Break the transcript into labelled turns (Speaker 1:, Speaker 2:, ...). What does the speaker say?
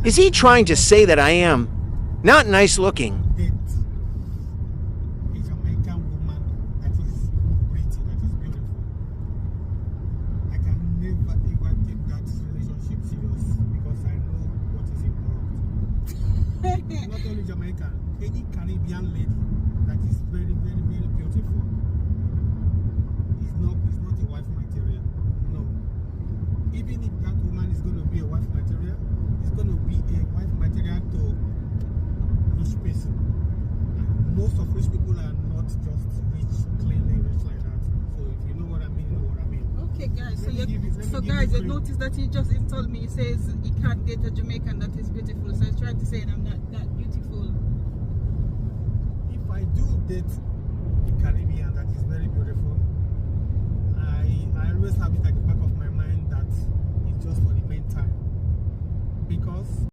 Speaker 1: Is he trying to say that I am not nice looking?
Speaker 2: Date a Jamaican woman that is pretty, that is beautiful. I can never ever take that relationship serious because I know what is involved. Not only Jamaican, any Caribbean lady that is very, very, very beautiful is not a wife material. No. Even if that woman is going to be a wife material, it's going to be a wife material to rich person. And most of rich people are not just rich, cleanly rich like that. So if you know what I mean, you know what I mean.
Speaker 3: Okay, guys.
Speaker 2: So
Speaker 3: Guys, you notice that he just insulted me. He says he can't date a Jamaican that is beautiful. So he's trying to say I'm not that beautiful.
Speaker 2: If I do date a Caribbean that is very beautiful, I always have it at the back of my mind that it's just for the meantime. Because